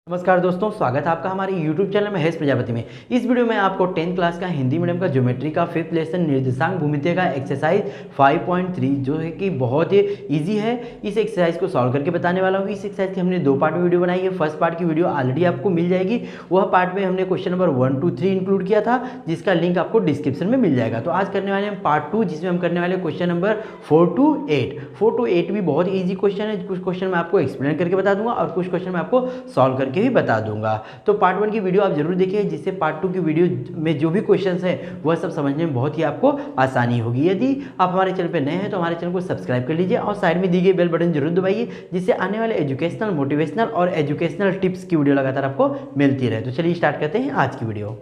नमस्कार दोस्तों, स्वागत है आपका हमारे YouTube चैनल में हेस प्रजापति में। इस वीडियो में आपको 10th क्लास का हिंदी मीडियम का ज्योमेट्री का 5th लेसन निर्देशांक भूमिति का एक्सरसाइज 5.3 जो है कि बहुत ही इजी है, इस एक्सरसाइज को सॉल्व करके बताने वाला हूँ। इस एक्सरसाइज की हमने 2 पार्ट में वीडियो बनाई है। फर्स्ट पार्ट की वीडियो ऑलरेडी आपको मिल जाएगी। वह पार्ट में हमने क्वेश्चन नंबर 1, 2, 3 इंक्लूड किया था, जिसका लिंक आपको डिस्क्रिप्शन में मिल जाएगा। तो आज करने वाले हम पार्ट 2, जिसमें हम करने वाले क्वेश्चन नंबर 4 to 8। 4 to 8 भी बहुत ईजी क्वेश्चन है। कुछ क्वेश्चन मैं आपको एक्सप्लेन करके बता दूंगा और कुछ क्वेश्चन मैं आपको सॉल्व करके भी बता दूंगा। तो पार्ट 1 की वीडियो आप जरूर देखिए, जिससे पार्ट 2 की वीडियो में जो भी क्वेश्चंस हैं वह सब समझने में बहुत ही आपको आसानी होगी। यदि आप हमारे चैनल पर नए हैं तो हमारे चैनल को सब्सक्राइब कर लीजिए और साइड में दी गई बेल बटन जरूर दबाइए, जिससे आने वाले एजुकेशनल, मोटिवेशनल और एजुकेशनल टिप्स की वीडियो लगातार आपको मिलती रहे। तो चलिए स्टार्ट करते हैं आज की वीडियो।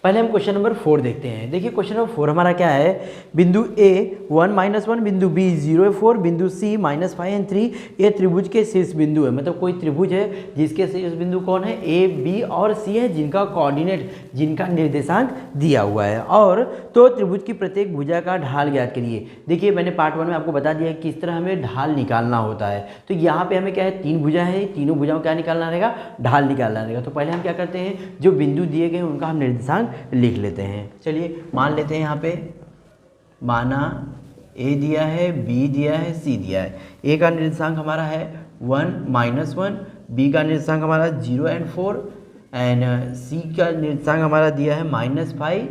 पहले हम क्वेश्चन नंबर 4 देखते हैं। देखिए क्वेश्चन नंबर 4 हमारा क्या है, बिंदु A 1 - 1, बिंदु B 0 4, बिंदु C -5 और 3 ये त्रिभुज के शीर्ष बिंदु है। मतलब कोई त्रिभुज है जिसके शीर्ष बिंदु कौन है, A, B और C है, जिनका कोऑर्डिनेट, जिनका निर्देशांक दिया हुआ है। और तो त्रिभुज की प्रत्येक भुजा का ढाल ज्ञात करिए। देखिए मैंने पार्ट 1 में आपको बता दिया है किस तरह हमें ढाल निकालना होता है। तो यहाँ पे हमें क्या है, 3 भुजा है, तीनों भुजाओं क्या निकालना रहेगा, ढाल निकालना रहेगा। तो पहले हम क्या करते हैं, जो बिंदु दिए गए हैं उनका हम निर्देशांक लिख लेते हैं। चलिए मान लेते हैं, यहाँ पे माना A दिया है, B दिया है, C दिया है। A का निर्देशांक हमारा है 1 - 1, B का निर्देशांक हमारा 0 और 4 एंड C का निर्देशांक हमारा दिया है -5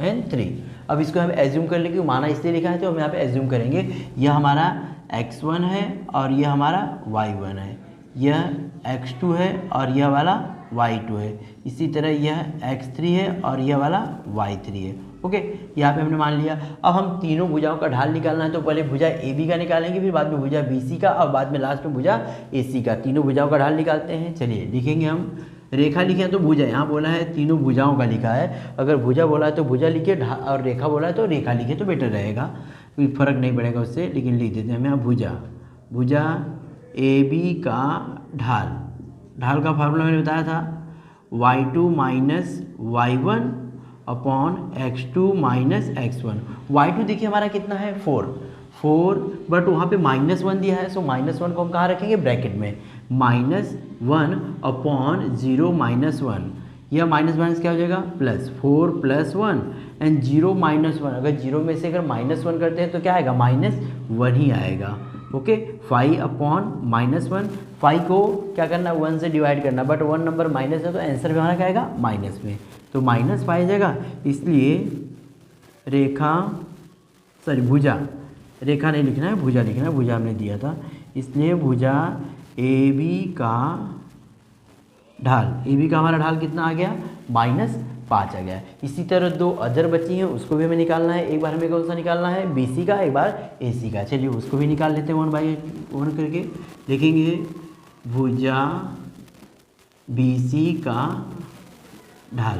और 3। अब इसको हम एज्यूम कर लेंगे, माना इसलिए लिखा है तो हम यहाँ पे एज्यूम करेंगे यह हमारा x1 है और यह हमारा y1 है, यह x2 है और यह वाला y2 है, इसी तरह यह x3 है और यह वाला y3 है। ओके, यहाँ पे हमने मान लिया। अब हम तीनों भुजाओं का ढाल निकालना है, तो पहले भुजा AB का निकालेंगे, फिर बाद में भुजा BC का और बाद में लास्ट में भुजा AC का। तीनों भुजाओं का ढाल निकालते हैं। चलिए लिखेंगे हम, रेखा लिखे हैं तो भुजा, यहाँ बोला है तीनों भुजाओं का लिखा है। अगर भुजा बोला है तो भुजा लिखिए और रेखा बोला है तो रेखा लिखिए तो बेटर रहेगा, कोई फर्क नहीं पड़ेगा उससे, लेकिन लिख देते हैं हम यहाँ भुजा AB का ढाल का फार्मूला मैंने बताया था y2 - y1 upon x2 - x1। y2 देखिए हमारा कितना है 4, बट वहाँ पे -1 दिया है, सो -1 को हम कहाँ रखेंगे, ब्रैकेट में, -1 अपॉन 0 - 1, यह माइनस क्या हो जाएगा, +4 + 1 एंड 0 - 1। अगर 0 में से अगर -1 करते हैं तो क्या आएगा, -1 ही आएगा। ओके, 5 अपॉन -1, 5 को क्या करना, 1 से डिवाइड करना, बट 1 नंबर माइनस है तो आंसर भी हमारा क्या आएगा, माइनस में, तो -5 जाएगा। इसलिए भुजा, रेखा नहीं लिखना है, भुजा लिखना है, भुजा हमने दिया था, इसलिए भुजा AB का हमारा ढाल कितना आ गया, -5 आ गया। इसी तरह 2 अदर बची हैं, उसको भी हमें निकालना है। एक बार हमें कौन सा निकालना है, BC का, एक बार AC का। चलिए उसको भी निकाल लेते हैं 1 बाई 1 करके। देखेंगे भुजा BC का ढाल,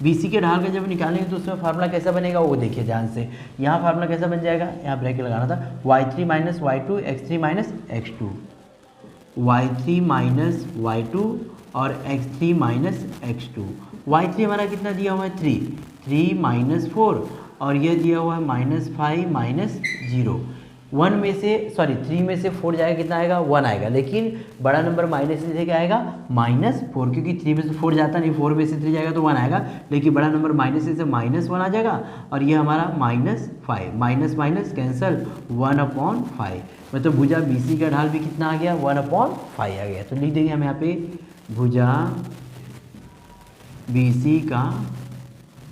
BC के ढाल का जब निकालेंगे तो उसमें फार्मूला कैसा बनेगा वो देखिए ध्यान से। यहाँ फार्मूला कैसा बन जाएगा, यहाँ ब्रैकेट लगाना था, y3 - y2 x3 - x2, y3 - y2 और x3 - x2। y3 हमारा कितना दिया हुआ है, 3 - 4 और यह दिया हुआ है -5 - 0। 3 में से 4 जाएगा, कितना आएगा, 1 आएगा, लेकिन बड़ा नंबर माइनस से क्या आएगा, -4, क्योंकि 3 में से 4 जाता नहीं, 4 में से 3 जाएगा तो 1 आएगा, लेकिन बड़ा नंबर माइनस से -1 आ जाएगा और ये हमारा -5, माइनस कैंसल, 1/5, मतलब भुजा BC का ढाल भी कितना आ गया, 1/5 आ गया। तो लिख देंगे हम यहाँ पे भुजा BC का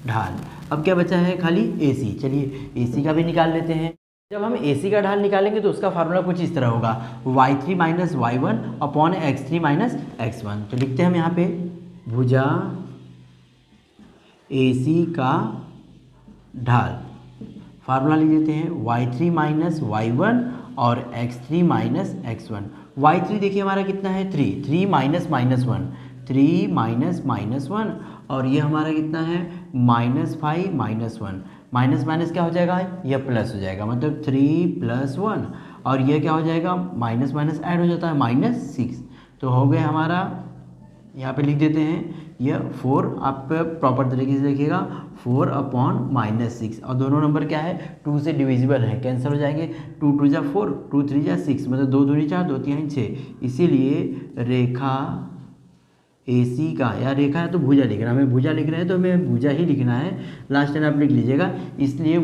ढाल। अब क्या बचा है, खाली AC। चलिए AC का भी निकाल लेते हैं। जब हम AC का ढाल निकालेंगे तो उसका फार्मूला कुछ इस तरह होगा, y3 - y1 upon x3 - x1। तो लिखते हैं हम यहाँ पे भुजा AC का ढाल, फार्मूला लिख देते हैं y3 - y1 और x3 - x1। y3 देखिए हमारा कितना है, 3 - -1, 3 - -1 और ये हमारा कितना है, -5 - 1, माइनस क्या हो जाएगा, यह प्लस हो जाएगा, मतलब 3 + 1 और यह क्या हो जाएगा, माइनस ऐड हो जाता है, -6। तो हो गया हमारा यहाँ पे लिख देते हैं यह 4, आप प्रॉपर तरीके से लिखिएगा 4/-6, और दोनों नंबर क्या है 2 से डिविजिबल है, कैंसिल हो जाएंगे। 2 2 जा 4, 2 3 जा 6, मतलब 2 दूनी 4, 2 3 6। इसीलिए रेखा AC का, या रेखा है तो भुजा लिखना, हमें भुजा लिख रहे हैं तो हमें भुजा ही लिखना है, लास्ट टाइम आप लिख लीजिएगा। इसलिए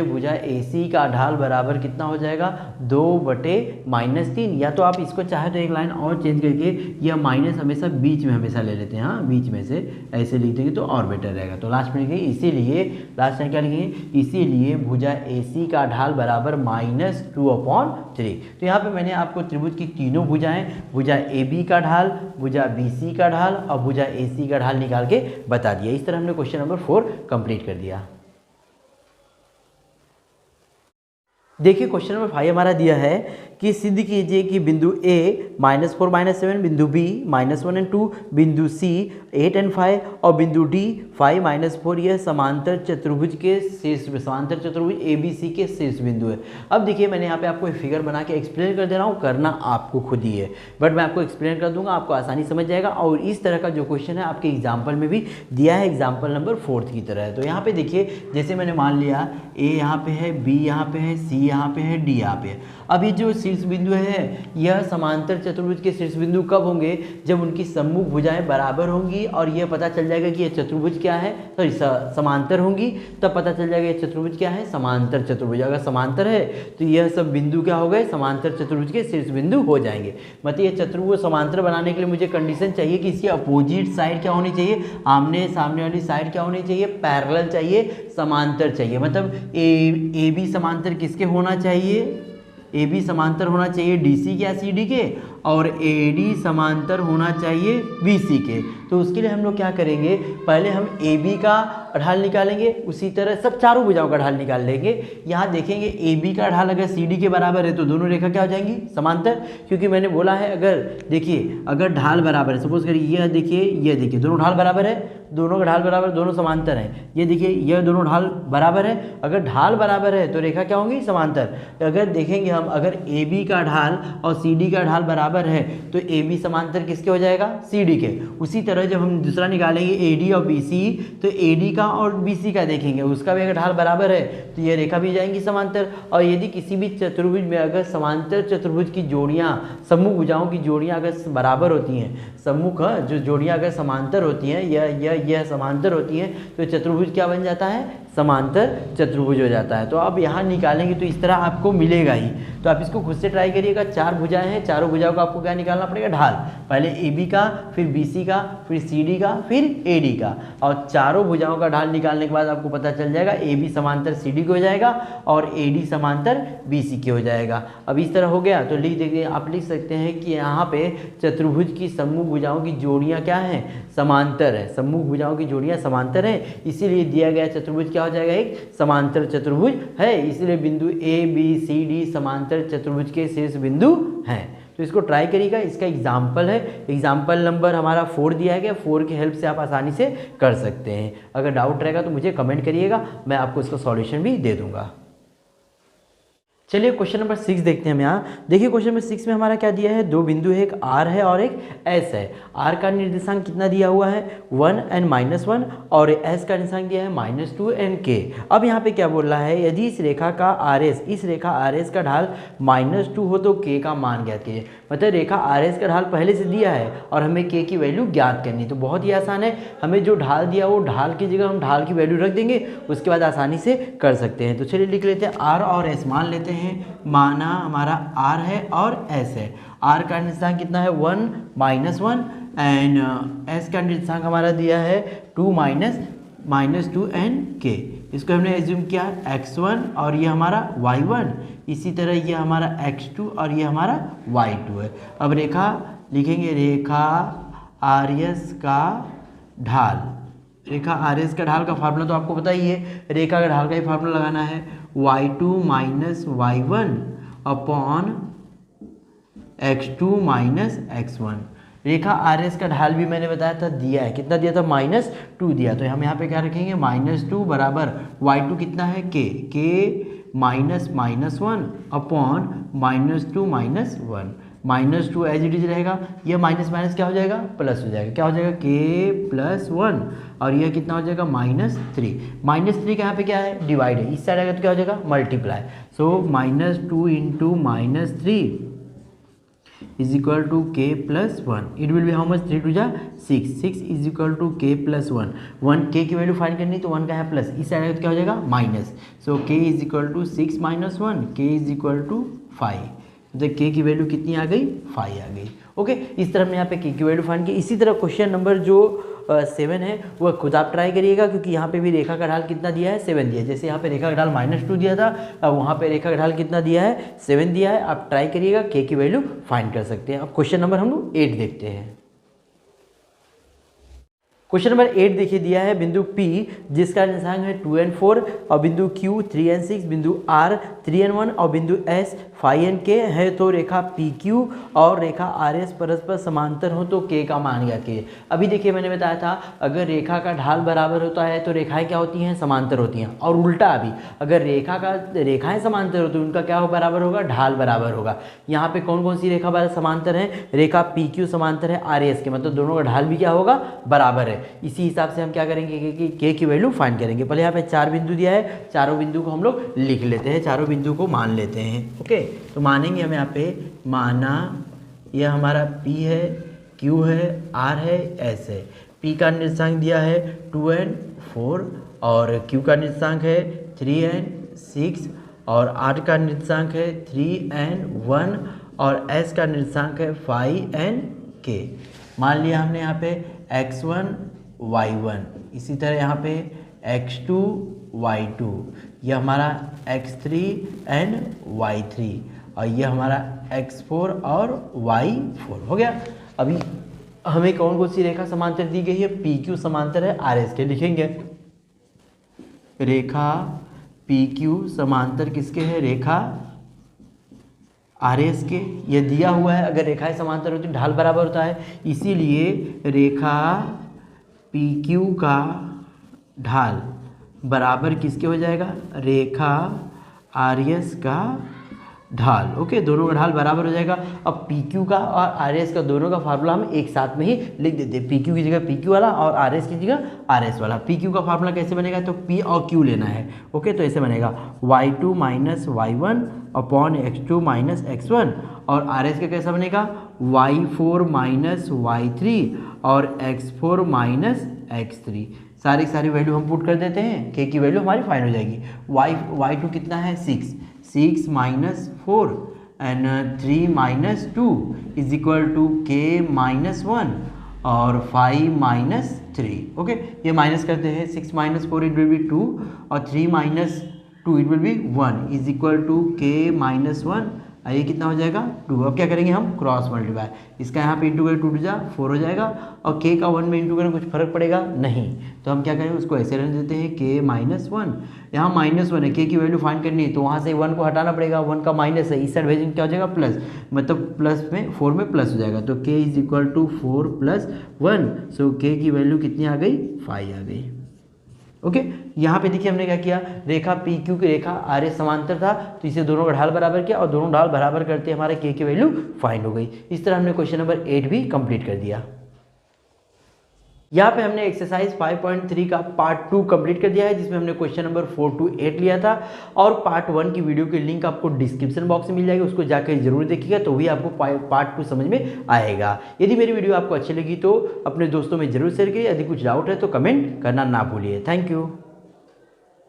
भुजा AC का ढाल बराबर कितना हो जाएगा 2/-3, या तो आप इसको चाहे तो एक लाइन और चेंज करके यह माइनस हमेशा बीच में हमेशा ले लेते हैं, हाँ बीच में से ऐसे लिख देंगे तो और बेटर रहेगा। तो लास्ट में लिखेंगे इसीलिए, लास्ट टाइम क्या लिखेंगे, इसीलिए भुजा AC का ढाल बराबर -2/3। तो यहाँ पे मैंने आपको त्रिभुज की तीनों भुजाएं, भुजा AB का ढाल, भुजा BC का ढाल और भुजा AC का ढाल निकाल के बता दिया। इस तरह हमने क्वेश्चन नंबर 4 कंप्लीट कर दिया। देखिए क्वेश्चन नंबर 5 हमारा दिया है कि सिद्ध कीजिए कि बिंदु A -4 -7, बिंदु B -1 और 2, बिंदु C 8 और 5 और बिंदु D 5 -4 यह समांतर चतुर्भुज के शीर्ष, समांतर चतुर्भुज ABC के शीर्ष बिंदु है। अब देखिए मैंने यहाँ पे आपको एक फिगर बना के एक्सप्लेन कर दे रहा हूँ, करना आपको खुद ही है, बट मैं आपको एक्सप्लेन कर दूंगा, आपको आसानी समझ जाएगा। और इस तरह का जो क्वेश्चन है आपके एग्जाम्पल में भी दिया है, एग्जाम्पल नंबर 4 की तरह है। तो यहाँ पे देखिए जैसे मैंने मान लिया A यहाँ पे है, B यहाँ पे है, C यहाँ पे है, D यहाँ पे है। अब ये जो शीर्ष बिंदु है यह समांतर चतुर्भुज के शीर्ष बिंदु कब होंगे, जब उनकी सम्मुख भुजाएं बराबर होंगी और यह पता चल जाएगा कि यह चतुर्भुज क्या है, सॉरी समांतर होंगी, तब पता चल जाएगा यह चतुर्भुज क्या है, समांतर चतुर्भुज। अगर समांतर है तो यह सब बिंदु क्या हो गए, समांतर चतुर्भुज के शीर्ष बिंदु हो जाएंगे। मतलब ये चतुर्भुज समांतर बनाने के लिए मुझे कंडीशन चाहिए कि इसकी अपोजिट साइड क्या होनी चाहिए, आमने सामने वाली साइड क्या होनी चाहिए, पैरेलल चाहिए, समांतर चाहिए। मतलब AB समांतर किसके होना चाहिए, AB समांतर होना चाहिए DC के या CD के, और AD समांतर होना चाहिए BC के। तो उसके लिए हम लोग क्या करेंगे, पहले हम AB का ढाल निकालेंगे, उसी तरह सब चारों भुजाओं का ढाल निकाल लेंगे। यहाँ देखेंगे AB का ढाल अगर CD के बराबर है तो दोनों रेखा क्या हो जाएंगी, समांतर। क्योंकि मैंने बोला है अगर देखिए अगर ढाल बराबर है, सपोज करिए यह देखिए दोनों ढाल बराबर है, दोनों का ढाल बराबर, दोनों समांतर हैं। ये देखिए यह दोनों ढाल बराबर है, अगर ढाल बराबर है तो रेखा क्या होंगी, समांतर। अगर देखेंगे हम अगर AB का ढाल और CD का ढाल बराबर है तो AB समांतर किसके हो जाएगा, CD के। उसी तरह जब हम दूसरा निकालेंगे AD और BC, तो AD का और BC का देखेंगे उसका भी अगर ढाल बराबर है तो ये रेखा भी जाएंगी समांतर। और यदि किसी भी चतुर्भुज में अगर समांतर चतुर्भुज की जोड़ियाँ, सम्मुख भुजाओं की जोड़ियाँ अगर बराबर होती हैं, सम्मुख जो जोड़ियाँ अगर समांतर होती हैं, यह समांतर होती हैं, तो चतुर्भुज क्या बन जाता है, समांतर चतुर्भुज हो जाता है। तो अब यहाँ निकालेंगे तो इस तरह आपको मिलेगा ही। तो आप इसको खुद से ट्राई करिएगा। 4 भुजाएं हैं, चारों भुजाओं का आपको क्या निकालना पड़ेगा, ढाल। पहले AB का, फिर BC का, फिर CD का, फिर AD का, और चारों भुजाओं का ढाल निकालने के बाद आपको पता चल जाएगा AB समांतर CD के हो जाएगा और AD समांतर BC के हो जाएगा। अब इस तरह हो गया तो लिख देखिए, आप लिख सकते हैं कि यहाँ पे चतुर्भुज की सम्मुख भुजाओं की जोड़ियाँ क्या हैं, समांतर है। सम्मुख भुजाओं की जोड़ियाँ समांतर हैं, इसीलिए दिया गया चतुर्भुज क्या हो जाएगा, एक समांतर चतुर्भुज है। इसलिए बिंदु ABCD समांतर चतुर्भुज के शीर्ष बिंदु हैं। तो इसको ट्राई करिएगा। इसका एग्जाम्पल है, एग्जाम्पल नंबर हमारा 4 दिया गया, 4 की हेल्प से आप आसानी से कर सकते हैं। अगर डाउट रहेगा तो मुझे कमेंट करिएगा, मैं आपको इसका सॉल्यूशन भी दे दूंगा। चलिए क्वेश्चन नंबर 6 देखते हैं हम यहाँ। देखिए क्वेश्चन नंबर 6 में हमारा क्या दिया है, 2 बिंदु है, एक R है और एक S है। R का निर्देशांक कितना दिया हुआ है, 1 और -1, और S का निर्देशांक दिया है -2 और K। अब यहाँ पे क्या बोल रहा है, यदि इस रेखा का RS, इस रेखा RS का ढाल -2 हो तो K का मान ज्ञात कीजिए। मतलब रेखा RS का ढाल पहले से दिया है और हमें K की वैल्यू ज्ञात करनी। तो बहुत ही आसान है, हमें जो ढाल दिया वो ढाल की जगह हम ढाल की वैल्यू रख देंगे, उसके बाद आसानी से कर सकते हैं। तो चलिए लिख लेते हैं R और S मान लेते हैं। माना हमारा R है और S है। R का निर्देशांक कितना है, 1 -1, एंड S का निर्देशांक हमारा दिया है 2 -2 एंड K। इसको हमने एज्यूम किया x1 और ये हमारा y1, इसी तरह ये हमारा x2 और ये हमारा y2 है। अब रेखा लिखेंगे, रेखा RS का ढाल। रेखा RS का ढाल का फार्मूला तो आपको पता ही है, रेखा का ढाल का ही फार्मूला लगाना है, y2 - y1 upon x2 - x1। रेखा RS का ढाल भी मैंने बताया था दिया है, कितना दिया था, -2 दिया। तो हम यहाँ पे क्या रखेंगे, -2 बराबर y2 कितना है, k -1 upon -2 - 1। -2 as it is रहेगा, यह माइनस माइनस क्या हो जाएगा, प्लस हो जाएगा, क्या हो जाएगा k+1, और यह कितना हो जाएगा -3। -3 का यहाँ पे क्या है, डिवाइड है, इस साइड आएगा तो क्या हो जाएगा, multiply. So -2 into -3 is equal to k+1, it will be how much, 3 2 जा 6, 6 is equal to k+1, 1 k की वैल्यू फाइंड करनी तो 1 का है प्लस, इस साइड आएगा तो क्या हो जाएगा minus. So k is equal to 6 - 1, k is equal to 5, तो k की वैल्यू कितनी आ गई, 5 आ गई। ओके, इस तरह हमने यहाँ पे k की वैल्यू फाइंड की। इसी तरह क्वेश्चन नंबर जो 7 है वह खुद आप ट्राई करिएगा, क्योंकि यहाँ पे भी रेखा का ढाल कितना दिया है, 7 दिया है। जैसे यहाँ पे रेखा का ढाल -2 दिया था, अब वहाँ पे रेखा का ढाल कितना दिया है, 7 दिया है। आप ट्राई करिएगा, k की वैल्यू फाइंड कर सकते हैं। अब क्वेश्चन नंबर हम लोग 8 देखते हैं। क्वेश्चन नंबर 8 देखिए, दिया है बिंदु P जिसका निर्देशांक है 2 and 4, और बिंदु Q 3 and 6, बिंदु R 3 and 1 और बिंदु S 5 and K है। तो रेखा PQ और रेखा RS परस्पर समांतर हो तो K का मान क्या K। अभी देखिए मैंने बताया था, अगर रेखा का ढाल बराबर होता है तो रेखाएं क्या होती हैं, समांतर होती हैं, और उल्टा भी अगर रेखाएं समांतर होती हैं उनका क्या बराबर होगा, ढाल बराबर होगा। यहाँ पे कौन कौन सी रेखा समांतर है, रेखा PQ समांतर है RS के, मतलब दोनों का ढाल भी क्या होगा, बराबर है। इसी हिसाब से हम क्या करेंगे कि k की वैल्यू फाइंड करेंगे। पहले यहाँ पे 4 बिंदु दिया है, चारों बिंदु को हम लोग लिख लेते हैं, चारों बिंदु को मान लेते हैं। ओके, तो मानेंगे हम यहाँ पे, माना यह हमारा P है, Q है, R है, S है। P का निर्देशांक दिया है 2 and 4, और Q का निर्देशांक है 3 and 6, और R का निर्देशांक है 3 and 1, और S का निर्देशांक है 5 and K। मान लिया हमने यहाँ पे x1 y1, इसी तरह यहाँ पे x2 y2, यह हमारा x3 एंड y3, और यह हमारा x4 और y4 हो गया। अभी हमें कौन कौन सी रेखा समांतर दी गई है, PQ समांतर है RS के, लिखेंगे रेखा PQ समांतर किसके है, रेखा RS के। यह दिया हुआ है, अगर रेखाएं समांतर होती है ढाल बराबर होता है, इसीलिए रेखा PQ का ढाल बराबर किसके हो जाएगा, रेखा RS का ढाल। ओके, दोनों का ढाल बराबर हो जाएगा। अब PQ का और RS का दोनों का फार्मूला हम एक साथ में ही लिख देते हैं, PQ की जगह PQ वाला और RS की जगह RS वाला। PQ का फार्मूला कैसे बनेगा, तो P और Q लेना है। ओके, तो ऐसे बनेगा y2 - y1 upon x2 - x1, और RS का कैसा बनेगा y4 - y3 और x4 - x3। सारी वैल्यू हम पुट कर देते हैं, k की वैल्यू हमारी फाइंड हो जाएगी। y2 कितना है 6 - 4 and 3 - 2 is equal to k - 1 और 5 - 3। ओके, ये माइनस करते हैं, 6 - 4 इट विल बी 2 और 3 - 2 it will be 1 is equal to k - 1, ये कितना हो जाएगा 2। अब क्या करेंगे हम, क्रॉस मल्टीप्लाई, इसका यहाँ पे इंटू करें 2 जा 4 हो जाएगा, और k का 1 में इंटू करें कुछ फर्क पड़ेगा नहीं, तो हम क्या करें, उसको ऐसे रहने देते हैं k - 1। यहाँ -1 है, k की वैल्यू फाइंड करनी है तो वहाँ से 1 को हटाना पड़ेगा, 1 का माइनस है, इस साइड भेजेंगे क्या हो जाएगा प्लस, मतलब प्लस में 4 में प्लस हो जाएगा, तो k is equal to 4 + 1। So k की वैल्यू कितनी आ गई, 5 आ गई। ओके, यहाँ पे देखिए हमने क्या किया, रेखा PQ की रेखा RS समांतर था तो इसे दोनों का ढाल बराबर किया, और दोनों ढाल बराबर करते हमारे k की वैल्यू फाइंड हो गई। इस तरह हमने क्वेश्चन नंबर 8 भी कंप्लीट कर दिया। यहाँ पे हमने एक्सरसाइज 5.3 का पार्ट 2 कंप्लीट कर दिया है, जिसमें हमने क्वेश्चन नंबर 4 to 8 लिया था, और पार्ट 1 की वीडियो की लिंक आपको डिस्क्रिप्शन बॉक्स में मिल जाएगी, उसको जाकर जरूर देखिएगा, तो भी आपको पार्ट 2 समझ में आएगा। यदि मेरी वीडियो आपको अच्छी लगी तो अपने दोस्तों में जरूर शेयर करिए, यदि कुछ डाउट है तो कमेंट करना ना भूलिए। Thank you.